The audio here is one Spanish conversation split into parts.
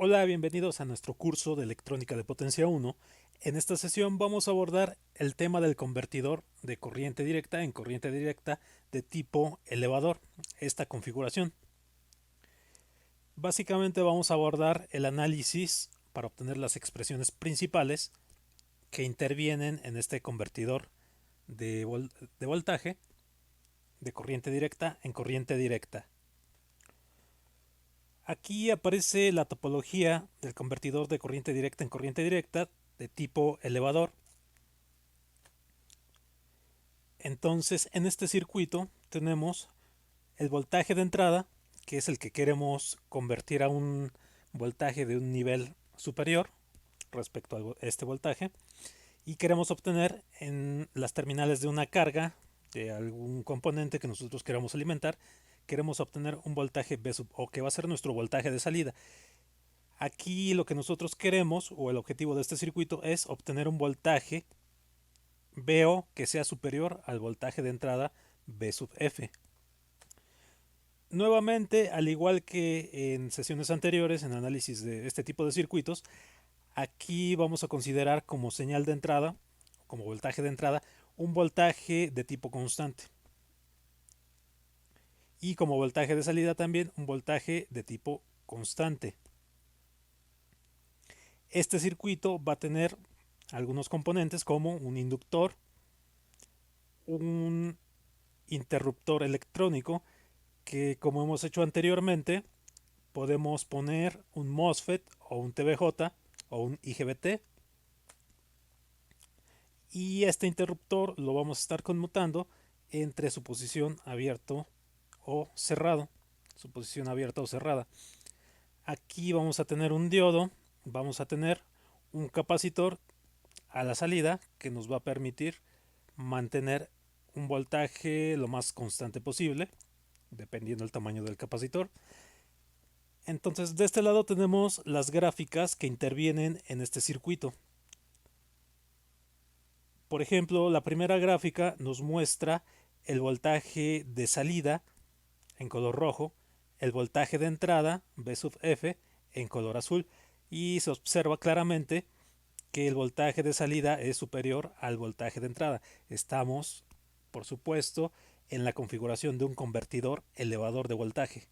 Hola, bienvenidos a nuestro curso de electrónica de potencia 1. En esta sesión vamos a abordar el tema del convertidor de corriente directa en corriente directa de tipo elevador, esta configuración. Básicamente vamos a abordar el análisis para obtener las expresiones principales que intervienen en este convertidor de voltaje de corriente directa en corriente directa. Aquí aparece la topología del convertidor de corriente directa en corriente directa de tipo elevador. Entonces, en este circuito tenemos el voltaje de entrada, que es el que queremos convertir a un voltaje de un nivel superior respecto a este voltaje, y queremos obtener en las terminales de una carga de algún componente que nosotros queramos alimentar, queremos obtener un voltaje B sub O, que va a ser nuestro voltaje de salida. Aquí lo que nosotros queremos, o el objetivo de este circuito, es obtener un voltaje BO que sea superior al voltaje de entrada B sub F. Nuevamente, al igual que en sesiones anteriores, en análisis de este tipo de circuitos, aquí vamos a considerar como señal de entrada, como voltaje de entrada, un voltaje de tipo constante. Y como voltaje de salida también un voltaje de tipo constante. Este circuito va a tener algunos componentes como un inductor, un interruptor electrónico, que como hemos hecho anteriormente, podemos poner un MOSFET o un TBJ o un IGBT, y este interruptor lo vamos a estar conmutando entre su posición abierto o cerrado, su posición abierta o cerrada. Aquí vamos a tener un diodo, vamos a tener un capacitor a la salida que nos va a permitir mantener un voltaje lo más constante posible, dependiendo del tamaño del capacitor. Entonces, de este lado tenemos las gráficas que intervienen en este circuito. Por ejemplo, la primera gráfica nos muestra el voltaje de salida en color rojo, el voltaje de entrada B sub F en color azul, y se observa claramente que el voltaje de salida es superior al voltaje de entrada. Estamos, por supuesto, en la configuración de un convertidor elevador de voltaje.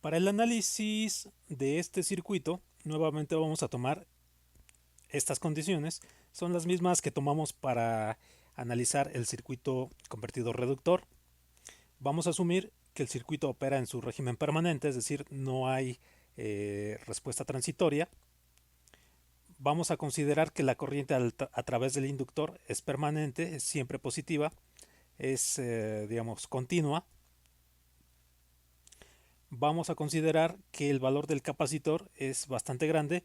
Para el análisis de este circuito, nuevamente vamos a tomar estas condiciones. Son las mismas que tomamos para analizar el circuito convertidor reductor. Vamos a asumir que el circuito opera en su régimen permanente, es decir, no hay respuesta transitoria. Vamos a considerar que la corriente a través del inductor es permanente, es siempre positiva, es, digamos, continua. Vamos a considerar que el valor del capacitor es bastante grande,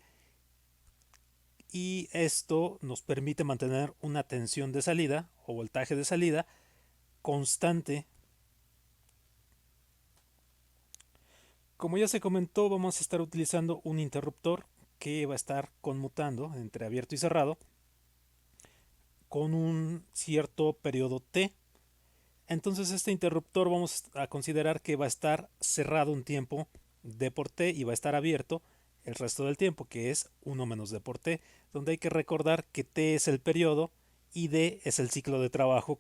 y esto nos permite mantener una tensión de salida o voltaje de salida constante. Como ya se comentó, vamos a estar utilizando un interruptor que va a estar conmutando entre abierto y cerrado con un cierto periodo T. Entonces este interruptor vamos a considerar que va a estar cerrado un tiempo D por T y va a estar abierto el resto del tiempo, que es 1 menos D por T, donde hay que recordar que T es el periodo y D es el ciclo de trabajo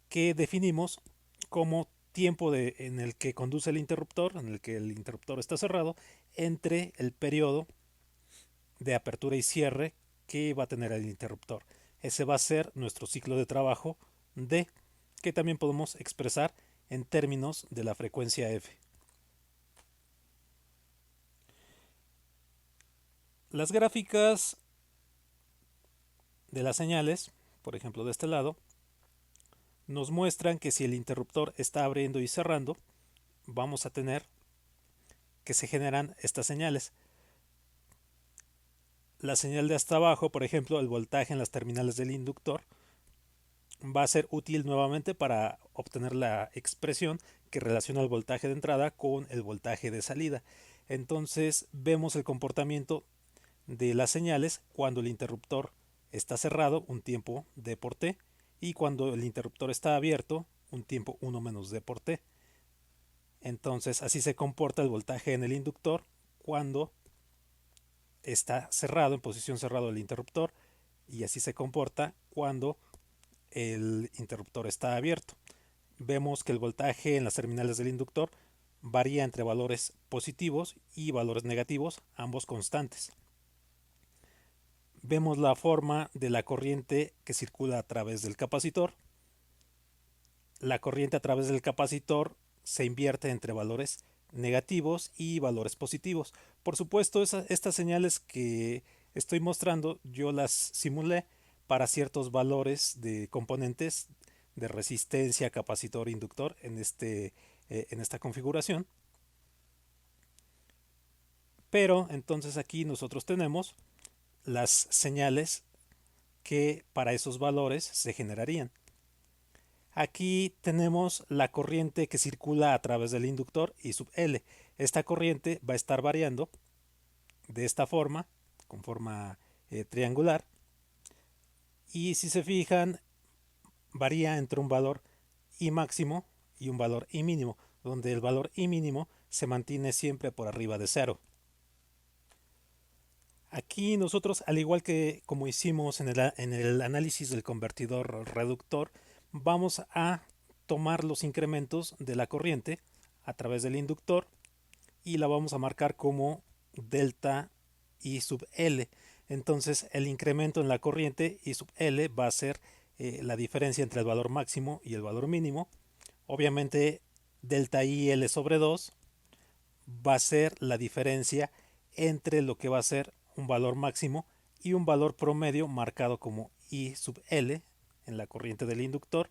que definimos como tiempo en el que conduce el interruptor, en el que el interruptor está cerrado, entre el periodo de apertura y cierre que va a tener el interruptor. Ese va a ser nuestro ciclo de trabajo D, que también podemos expresar en términos de la frecuencia F. Las gráficas de las señales, por ejemplo de este lado, nos muestran que si el interruptor está abriendo y cerrando, vamos a tener que se generan estas señales. La señal de hasta abajo, por ejemplo, el voltaje en las terminales del inductor, va a ser útil nuevamente para obtener la expresión que relaciona el voltaje de entrada con el voltaje de salida. Entonces vemos el comportamiento de las señales cuando el interruptor está cerrado, un tiempo D por T, y cuando el interruptor está abierto, un tiempo 1 menos D por T. Entonces así se comporta el voltaje en el inductor cuando está cerrado, en posición cerrado el interruptor, y así se comporta cuando el interruptor está abierto. Vemos que el voltaje en las terminales del inductor varía entre valores positivos y valores negativos, ambos constantes. Vemos la forma de la corriente que circula a través del capacitor. La corriente a través del capacitor se invierte entre valores negativos y valores positivos. Por supuesto, estas señales que estoy mostrando yo las simulé para ciertos valores de componentes de resistencia, capacitor, inductor en esta configuración. Pero entonces aquí nosotros tenemos las señales que para esos valores se generarían. Aquí tenemos la corriente que circula a través del inductor I sub L. Esta corriente va a estar variando de esta forma, con forma triangular. Y si se fijan, varía entre un valor I máximo y un valor I mínimo, donde el valor I mínimo se mantiene siempre por arriba de cero. Aquí nosotros, al igual que como hicimos en el análisis del convertidor reductor, vamos a tomar los incrementos de la corriente a través del inductor y la vamos a marcar como delta I sub L. Entonces el incremento en la corriente I sub L va a ser la diferencia entre el valor máximo y el valor mínimo. Obviamente delta IL sobre 2 va a ser la diferencia entre lo que va a ser un valor máximo y un valor promedio marcado como I sub L en la corriente del inductor,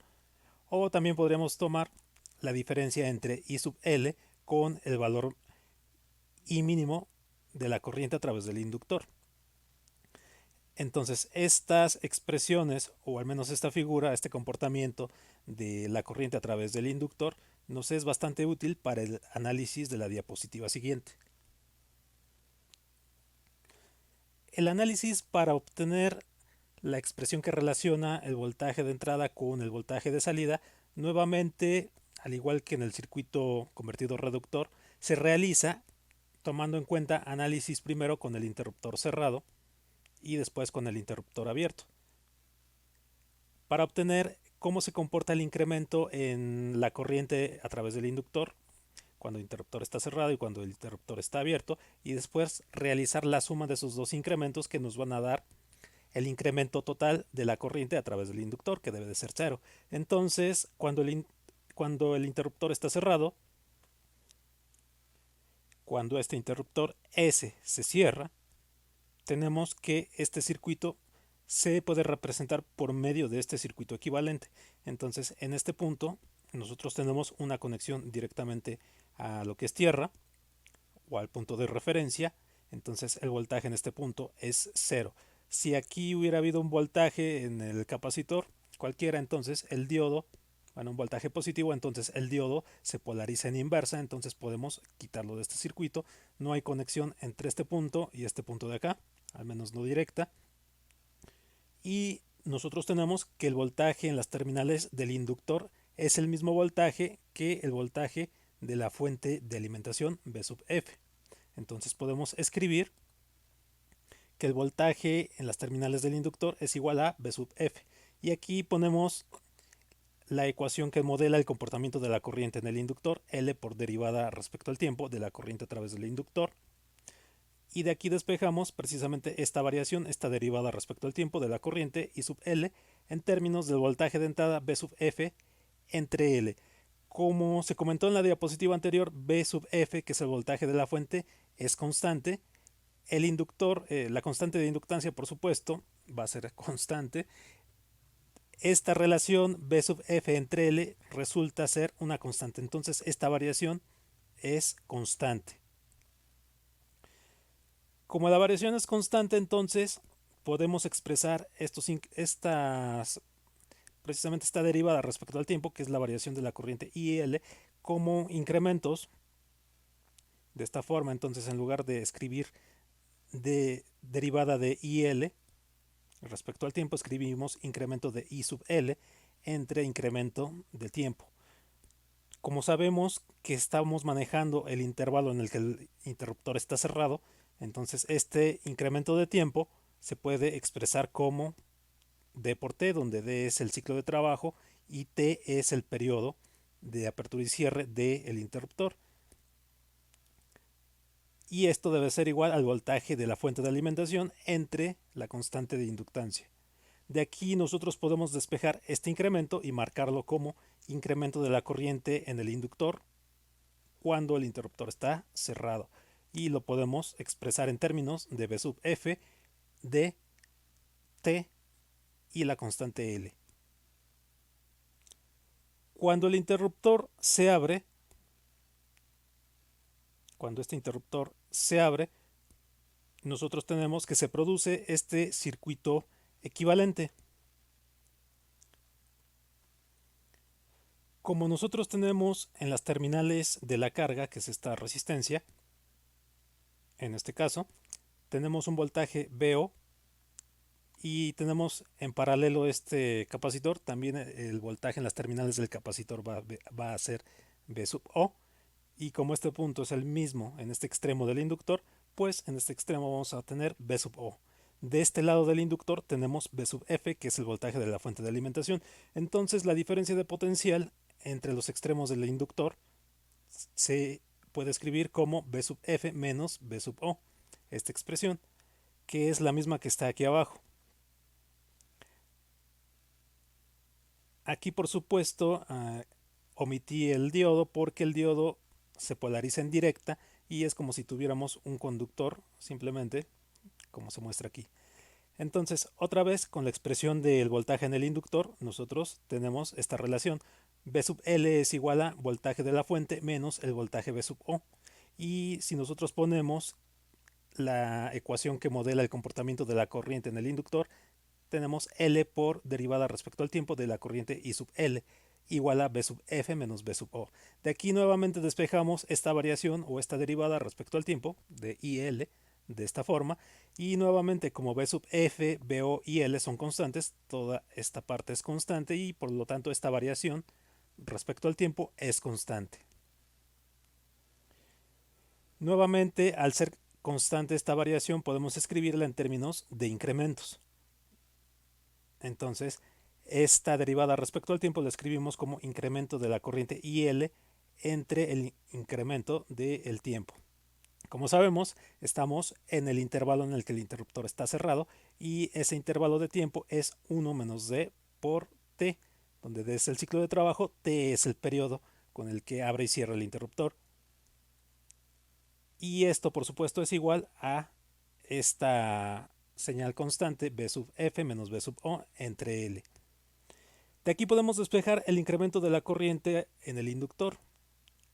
o también podríamos tomar la diferencia entre I sub L con el valor I mínimo de la corriente a través del inductor. Entonces estas expresiones, o al menos esta figura, este comportamiento de la corriente a través del inductor, nos es bastante útil para el análisis de la diapositiva siguiente. El análisis para obtener la expresión que relaciona el voltaje de entrada con el voltaje de salida, nuevamente, al igual que en el circuito convertido reductor, se realiza tomando en cuenta análisis primero con el interruptor cerrado y después con el interruptor abierto. Para obtener cómo se comporta el incremento en la corriente a través del inductor, cuando el interruptor está cerrado y cuando el interruptor está abierto, y después realizar la suma de esos dos incrementos que nos van a dar el incremento total de la corriente a través del inductor, que debe de ser cero. Entonces, cuando el interruptor está cerrado, cuando este interruptor S se cierra, tenemos que este circuito se puede representar por medio de este circuito equivalente. Entonces, en este punto, nosotros tenemos una conexión directamente a lo que es tierra o al punto de referencia. Entonces, el voltaje en este punto es cero. Si aquí hubiera habido un voltaje en el capacitor cualquiera, entonces el diodo, bueno, un voltaje positivo, entonces el diodo se polariza en inversa, entonces podemos quitarlo de este circuito. No hay conexión entre este punto y este punto de acá, al menos no directa. Y nosotros tenemos que el voltaje en las terminales del inductor es el mismo voltaje que el voltaje de la fuente de alimentación V sub F. Entonces podemos escribir que el voltaje en las terminales del inductor es igual a V sub F. Y aquí ponemos la ecuación que modela el comportamiento de la corriente en el inductor, L por derivada respecto al tiempo de la corriente a través del inductor. Y de aquí despejamos precisamente esta variación, esta derivada respecto al tiempo de la corriente I sub L en términos del voltaje de entrada V sub F entre L. Como se comentó en la diapositiva anterior, V sub F, que es el voltaje de la fuente, es constante. El inductor, la constante de inductancia, por supuesto, va a ser constante. Esta relación V sub F entre L resulta ser una constante. Entonces, esta variación es constante. Como la variación es constante, entonces podemos expresar precisamente esta derivada respecto al tiempo, que es la variación de la corriente IL, como incrementos de esta forma. Entonces, en lugar de escribir de derivada de IL respecto al tiempo, escribimos incremento de I sub L entre incremento del tiempo. Como sabemos que estamos manejando el intervalo en el que el interruptor está cerrado, entonces este incremento de tiempo se puede expresar como D por T, donde D es el ciclo de trabajo y T es el periodo de apertura y cierre del interruptor. Y esto debe ser igual al voltaje de la fuente de alimentación entre la constante de inductancia. De aquí nosotros podemos despejar este incremento y marcarlo como incremento de la corriente en el inductor cuando el interruptor está cerrado. Y lo podemos expresar en términos de B sub F, de T y la constante L. Cuando el interruptor se abre, cuando este interruptor se abre, nosotros tenemos que se produce este circuito equivalente. Como nosotros tenemos en las terminales de la carga, que es esta resistencia, en este caso, tenemos un voltaje VO y tenemos en paralelo este capacitor, también el voltaje en las terminales del capacitor va a ser V sub O, y como este punto es el mismo en este extremo del inductor, pues en este extremo vamos a tener V sub O. De este lado del inductor tenemos V sub F, que es el voltaje de la fuente de alimentación. Entonces la diferencia de potencial entre los extremos del inductor se puede escribir como V sub F menos V sub O, esta expresión, que es la misma que está aquí abajo. Aquí por supuesto omití el diodo porque el diodo se polariza en directa y es como si tuviéramos un conductor simplemente, como se muestra aquí. Entonces, otra vez con la expresión del voltaje en el inductor, nosotros tenemos esta relación. V sub L es igual a voltaje de la fuente menos el voltaje V sub O. Y si nosotros ponemos la ecuación que modela el comportamiento de la corriente en el inductor, tenemos L por derivada respecto al tiempo de la corriente I sub L igual a V sub F menos V sub O. De aquí nuevamente despejamos esta variación o esta derivada respecto al tiempo de IL de esta forma, y nuevamente como V sub F, VO y L son constantes, toda esta parte es constante y por lo tanto esta variación respecto al tiempo es constante. Nuevamente, al ser constante esta variación podemos escribirla en términos de incrementos. Entonces, esta derivada respecto al tiempo la escribimos como incremento de la corriente IL entre el incremento del tiempo. Como sabemos, estamos en el intervalo en el que el interruptor está cerrado y ese intervalo de tiempo es 1 menos D por T, donde D es el ciclo de trabajo, T es el periodo con el que abre y cierra el interruptor. Y esto, por supuesto, es igual a esta señal constante B sub F menos B sub O entre L. De aquí podemos despejar el incremento de la corriente en el inductor.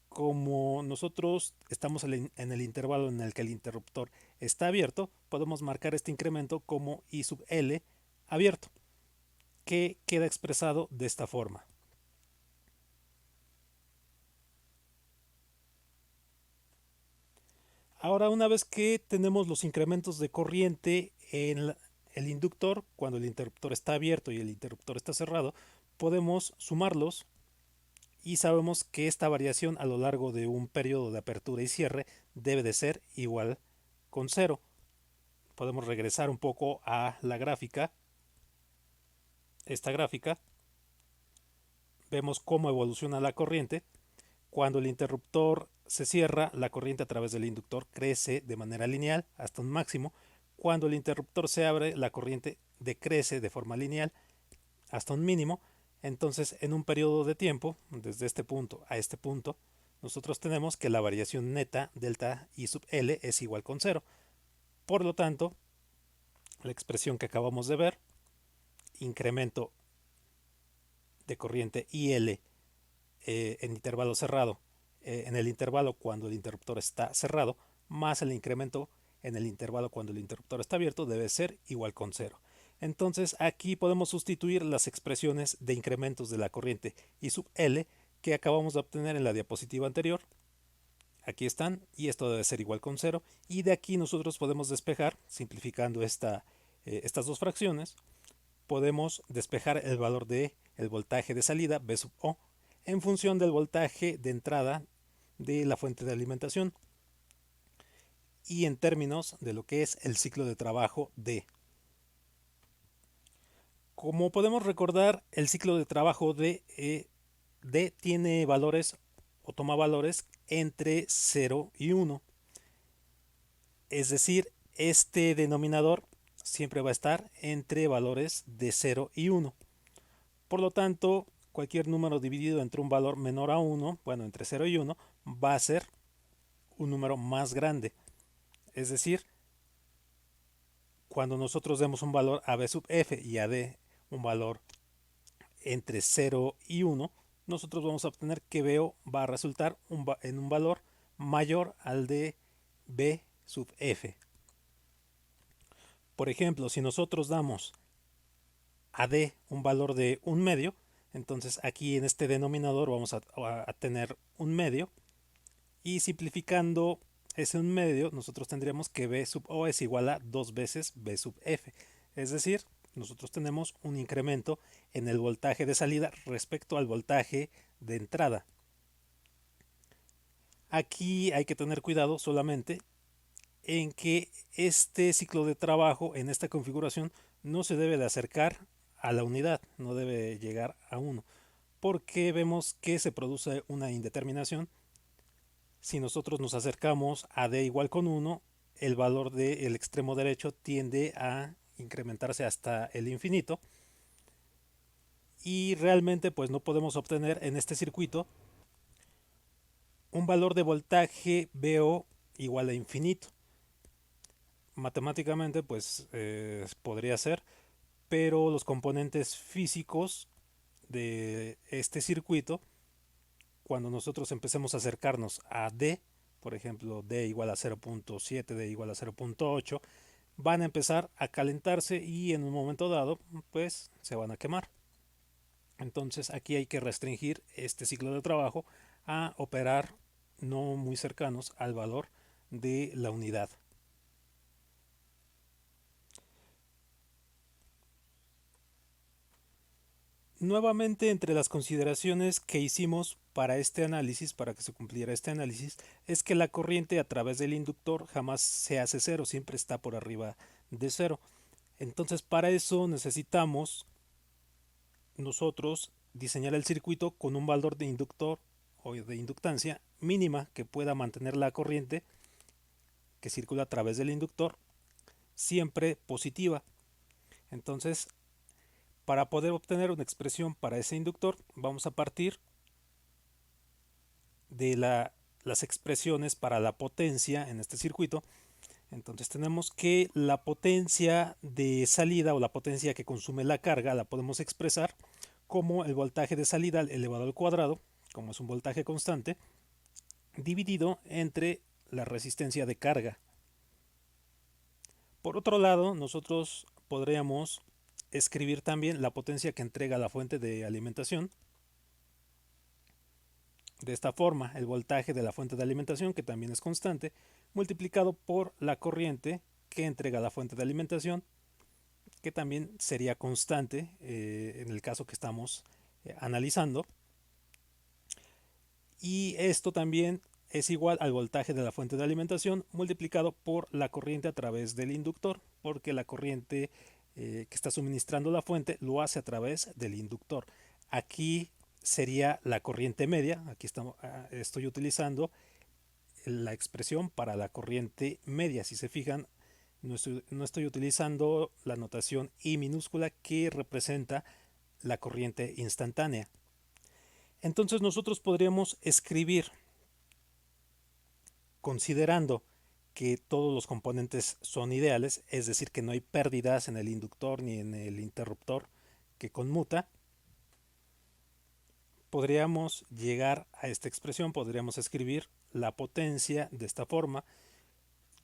Como nosotros estamos en el intervalo en el que el interruptor está abierto, podemos marcar este incremento como I sub L abierto, que queda expresado de esta forma. Ahora, una vez que tenemos los incrementos de corriente en el inductor, cuando el interruptor está abierto y el interruptor está cerrado, podemos sumarlos y sabemos que esta variación a lo largo de un periodo de apertura y cierre debe de ser igual con cero. Podemos regresar un poco a la gráfica. Esta gráfica, vemos cómo evoluciona la corriente. Cuando el interruptor se cierra, la corriente a través del inductor crece de manera lineal hasta un máximo. Cuando el interruptor se abre, la corriente decrece de forma lineal hasta un mínimo. Entonces, en un periodo de tiempo, desde este punto a este punto, nosotros tenemos que la variación neta delta I sub L es igual con cero. Por lo tanto, la expresión que acabamos de ver, incremento de corriente IL en intervalo cerrado, en el intervalo cuando el interruptor está cerrado, más el incremento en el intervalo cuando el interruptor está abierto, debe ser igual con cero. Entonces aquí podemos sustituir las expresiones de incrementos de la corriente I sub L que acabamos de obtener en la diapositiva anterior. Aquí están y esto debe ser igual con cero, y de aquí nosotros podemos despejar, simplificando estas dos fracciones, podemos despejar el valor de el voltaje de salida V sub O en función del voltaje de entrada de la fuente de alimentación y en términos de lo que es el ciclo de trabajo D. Como podemos recordar, el ciclo de trabajo D tiene valores o toma valores entre 0 y 1. Es decir, este denominador siempre va a estar entre valores de 0 y 1. Por lo tanto, cualquier número dividido entre un valor menor a 1, bueno, entre 0 y 1, va a ser un número más grande. Es decir, cuando nosotros demos un valor a b sub f y a d un valor entre 0 y 1, nosotros vamos a obtener que BO va a resultar en un valor mayor al de B sub f. Por ejemplo, si nosotros damos a D un valor de un medio, entonces aquí en este denominador vamos a tener un medio, y simplificando ese un medio, nosotros tendríamos que B sub O es igual a 2 veces B sub F. Es decir, nosotros tenemos un incremento en el voltaje de salida respecto al voltaje de entrada. Aquí hay que tener cuidado solamente en que este ciclo de trabajo en esta configuración no se debe de acercar a la unidad, no debe llegar a 1, porque vemos que se produce una indeterminación. Si nosotros nos acercamos a D igual con 1, el valor del extremo derecho tiende a incrementarse hasta el infinito, y realmente pues no podemos obtener en este circuito un valor de voltaje BO igual a infinito. Matemáticamente pues podría ser, pero los componentes físicos de este circuito, cuando nosotros empecemos a acercarnos a D, por ejemplo D igual a 0.7, D igual a 0.8, van a empezar a calentarse y en un momento dado pues se van a quemar. Entonces aquí hay que restringir este ciclo de trabajo a operar no muy cercanos al valor de la unidad. Nuevamente, entre las consideraciones que hicimos para este análisis, para que se cumpliera este análisis, es que la corriente a través del inductor jamás se hace cero, siempre está por arriba de cero. Entonces, para eso necesitamos nosotros diseñar el circuito con un valor de inductor o de inductancia mínima que pueda mantener la corriente que circula a través del inductor siempre positiva. Entonces, para poder obtener una expresión para ese inductor, vamos a partir de las expresiones para la potencia en este circuito. Entonces tenemos que la potencia de salida o la potencia que consume la carga la podemos expresar como el voltaje de salida elevado al cuadrado, como es un voltaje constante, dividido entre la resistencia de carga. Por otro lado, nosotros podríamos escribir también la potencia que entrega la fuente de alimentación. De esta forma, el voltaje de la fuente de alimentación, que también es constante, multiplicado por la corriente que entrega la fuente de alimentación, que también sería constante en el caso que estamos analizando. Y esto también es igual al voltaje de la fuente de alimentación multiplicado por la corriente a través del inductor, porque la corriente que está suministrando la fuente lo hace a través del inductor. Aquí sería la corriente media. Aquí estoy utilizando la expresión para la corriente media. Si se fijan, no estoy utilizando la notación I minúscula que representa la corriente instantánea. Entonces nosotros podríamos escribir, considerando que todos los componentes son ideales, es decir, que no hay pérdidas en el inductor ni en el interruptor que conmuta, podríamos llegar a esta expresión, podríamos escribir la potencia de esta forma,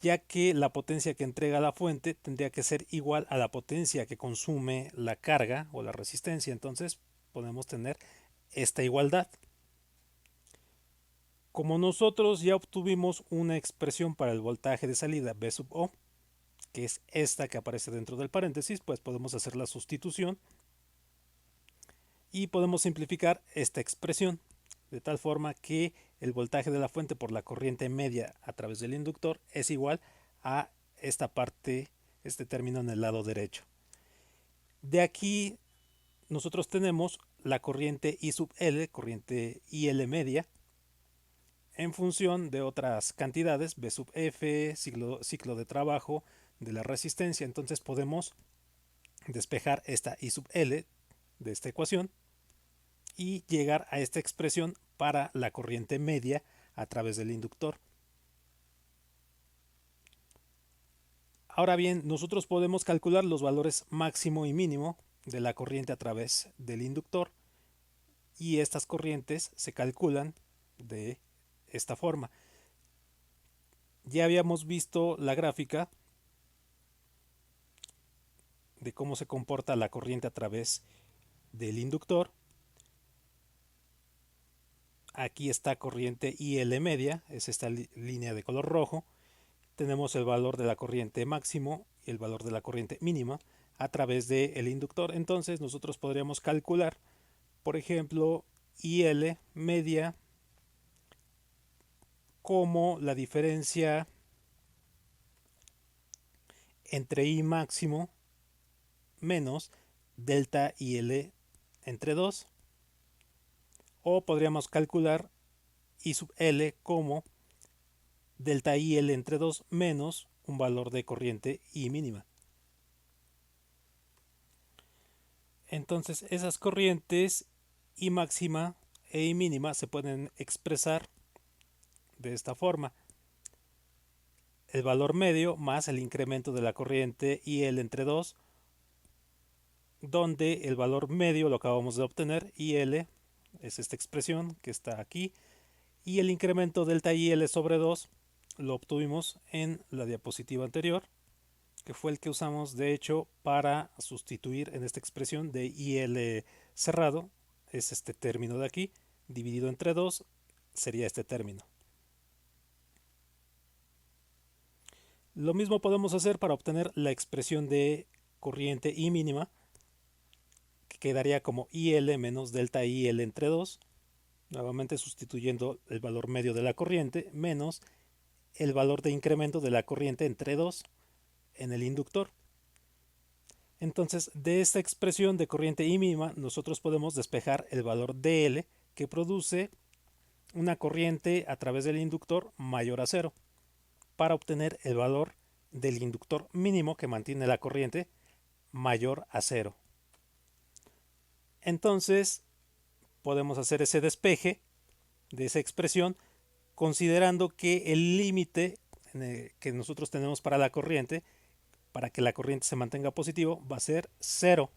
ya que la potencia que entrega la fuente tendría que ser igual a la potencia que consume la carga o la resistencia. Entonces podemos tener esta igualdad. Como nosotros ya obtuvimos una expresión para el voltaje de salida B sub O, que es esta que aparece dentro del paréntesis, pues podemos hacer la sustitución y podemos simplificar esta expresión. de tal forma que el voltaje de la fuente por la corriente media a través del inductor es igual a esta parte, este término en el lado derecho. De aquí nosotros tenemos la corriente I sub L, corriente IL media, en función de otras cantidades, B sub F, ciclo de trabajo de la resistencia. Entonces podemos despejar esta I sub L de esta ecuación y llegar a esta expresión para la corriente media a través del inductor. Ahora bien, nosotros podemos calcular los valores máximo y mínimo de la corriente a través del inductor, y estas corrientes se calculan de esta forma. Ya habíamos visto la gráfica de cómo se comporta la corriente a través del inductor. Aquí está corriente IL media, es esta línea de color rojo. Tenemos el valor de la corriente máximo y el valor de la corriente mínima a través del inductor. Entonces nosotros podríamos calcular, por ejemplo, IL media como la diferencia entre I máximo menos delta IL entre 2. O podríamos calcular I sub L como delta IL entre 2 menos un valor de corriente I mínima. Entonces esas corrientes I máxima e I mínima se pueden expresar de esta forma: el valor medio más el incremento de la corriente IL entre 2, donde el valor medio lo acabamos de obtener, IL es esta expresión que está aquí, y el incremento delta IL sobre 2 lo obtuvimos en la diapositiva anterior, que fue el que usamos de hecho para sustituir en esta expresión de IL cerrado. Es este término de aquí, dividido entre 2 sería este término. Lo mismo podemos hacer para obtener la expresión de corriente I mínima, que quedaría como IL menos delta IL entre 2, nuevamente sustituyendo el valor medio de la corriente menos el valor de incremento de la corriente entre 2 en el inductor. Entonces, de esta expresión de corriente I mínima, nosotros podemos despejar el valor dL, que produce una corriente a través del inductor mayor a 0, para obtener el valor del inductor mínimo que mantiene la corriente mayor a 0. Entonces, podemos hacer ese despeje de esa expresión considerando que el límite que nosotros tenemos para la corriente, para que la corriente se mantenga positivo, va a ser 0.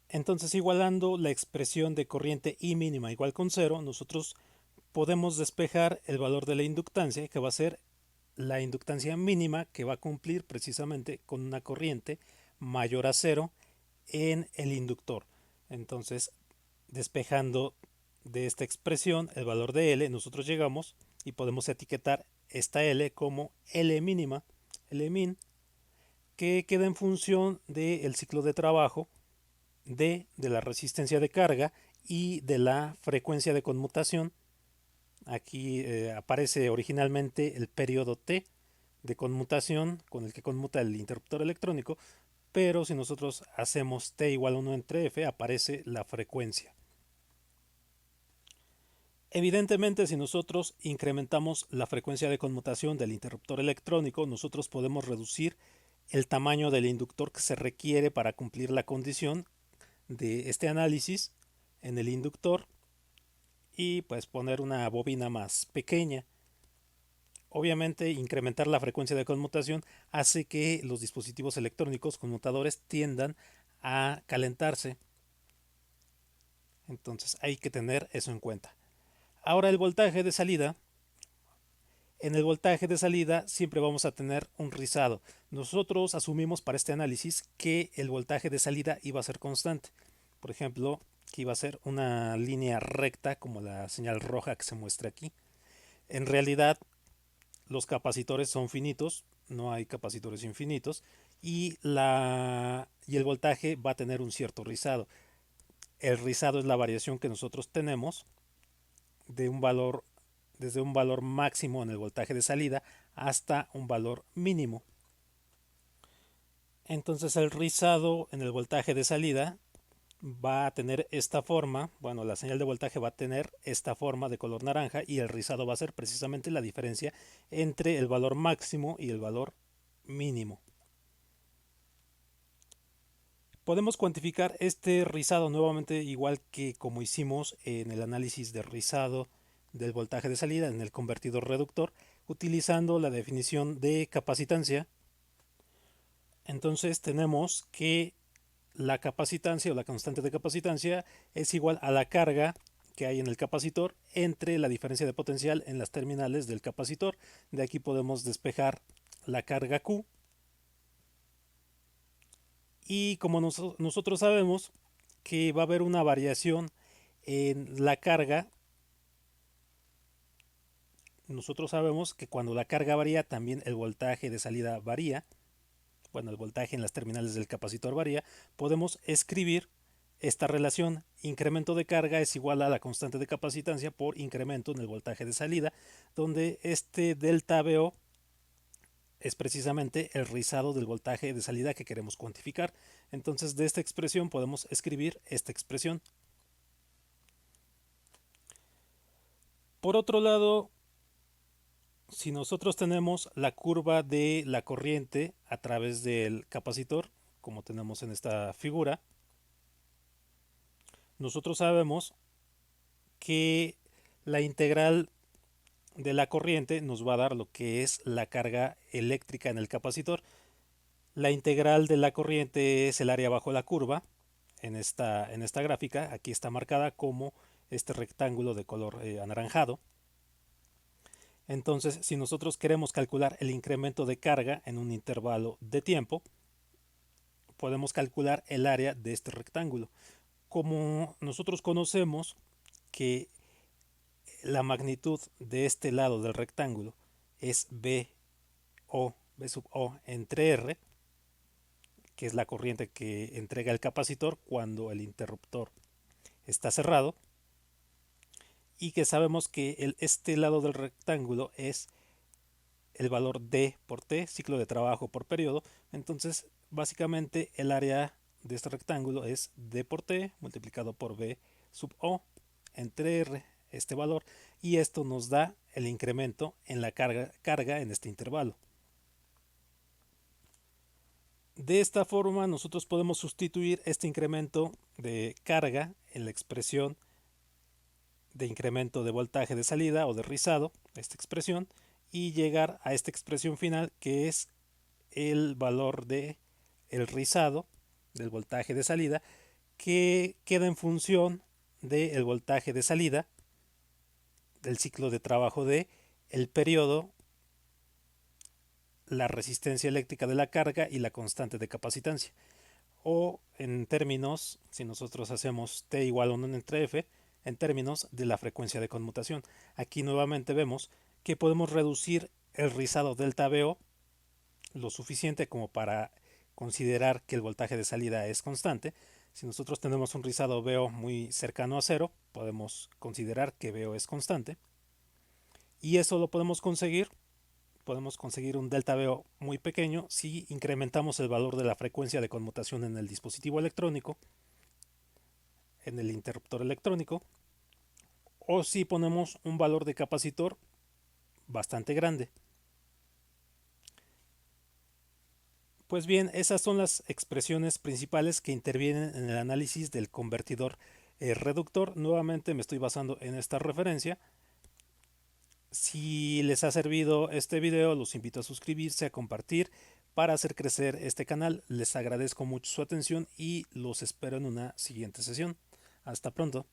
Entonces, igualando la expresión de corriente I mínima igual con 0, nosotros podemos despejar el valor de la inductancia, que va a ser la inductancia mínima que va a cumplir precisamente con una corriente mayor a 0 en el inductor. Entonces, despejando de esta expresión el valor de L, nosotros llegamos y podemos etiquetar esta L como L mínima, L min, que queda en función del ciclo de trabajo de la resistencia de carga y de la frecuencia de conmutación. Aquí aparece originalmente el periodo T de conmutación con el que conmuta el interruptor electrónico, pero si nosotros hacemos T igual a 1 entre F, aparece la frecuencia. Evidentemente, si nosotros incrementamos la frecuencia de conmutación del interruptor electrónico, nosotros podemos reducir el tamaño del inductor que se requiere para cumplir la condición de este análisis en el inductor, y pues poner una bobina más pequeña. Obviamente, incrementar la frecuencia de conmutación hace que los dispositivos electrónicos conmutadores tiendan a calentarse. Entonces hay que tener eso en cuenta. Ahora, el voltaje de salida. En el voltaje de salida siempre vamos a tener un rizado. Nosotros asumimos para este análisis que el voltaje de salida iba a ser constante. Por ejemplo, que iba a ser una línea recta como la señal roja que se muestra aquí. En realidad, los capacitores son finitos, no hay capacitores infinitos, y el voltaje va a tener un cierto rizado. El rizado es la variación que nosotros tenemos de un valor, desde un valor máximo en el voltaje de salida hasta un valor mínimo. Entonces el rizado en el voltaje de salida va a tener esta forma, bueno, la señal de voltaje va a tener esta forma de color naranja y el rizado va a ser precisamente la diferencia entre el valor máximo y el valor mínimo. Podemos cuantificar este rizado nuevamente igual que como hicimos en el análisis de rizado del voltaje de salida en el convertidor reductor, utilizando la definición de capacitancia. Entonces tenemos que la capacitancia o la constante de capacitancia es igual a la carga que hay en el capacitor entre la diferencia de potencial en las terminales del capacitor. De aquí podemos despejar la carga Q. Y como nosotros sabemos que va a haber una variación en la carga, nosotros sabemos que cuando la carga varía también el voltaje de salida varía. Bueno, el voltaje en las terminales del capacitor varía. Podemos escribir esta relación: incremento de carga es igual a la constante de capacitancia por incremento en el voltaje de salida, donde este delta VO es precisamente el rizado del voltaje de salida que queremos cuantificar. Entonces de esta expresión podemos escribir esta expresión. Por otro lado, si nosotros tenemos la curva de la corriente a través del capacitor, como tenemos en esta figura, nosotros sabemos que la integral de la corriente nos va a dar lo que es la carga eléctrica en el capacitor. La integral de la corriente es el área bajo la curva. En esta gráfica, aquí está marcada como este rectángulo de color anaranjado. Entonces, si nosotros queremos calcular el incremento de carga en un intervalo de tiempo, podemos calcular el área de este rectángulo. Como nosotros conocemos que la magnitud de este lado del rectángulo es B sub O entre R, que es la corriente que entrega el capacitor cuando el interruptor está cerrado, y que sabemos que este lado del rectángulo es el valor D por T, ciclo de trabajo por periodo. Entonces básicamente el área de este rectángulo es D por T multiplicado por B sub O entre R, este valor, y esto nos da el incremento en la carga en este intervalo. De esta forma nosotros podemos sustituir este incremento de carga en la expresión de incremento de voltaje de salida o de rizado, esta expresión, y llegar a esta expresión final que es el valor de el rizado del voltaje de salida, que queda en función del voltaje de salida del ciclo de trabajo de el periodo, la resistencia eléctrica de la carga y la constante de capacitancia. O en términos, si nosotros hacemos T igual a 1 entre F, en términos de la frecuencia de conmutación. Aquí nuevamente vemos que podemos reducir el rizado delta VO lo suficiente como para considerar que el voltaje de salida es constante. Si nosotros tenemos un rizado VO muy cercano a cero, podemos considerar que VO es constante. Y eso lo podemos conseguir un delta VO muy pequeño si incrementamos el valor de la frecuencia de conmutación en el dispositivo electrónico, en el interruptor electrónico, o si ponemos un valor de capacitor bastante grande. Pues bien, esas son las expresiones principales que intervienen en el análisis del convertidor reductor. Nuevamente me estoy basando en esta referencia. Si les ha servido este video, los invito a suscribirse, a compartir para hacer crecer este canal. Les agradezco mucho su atención y los espero en una siguiente sesión. Hasta pronto.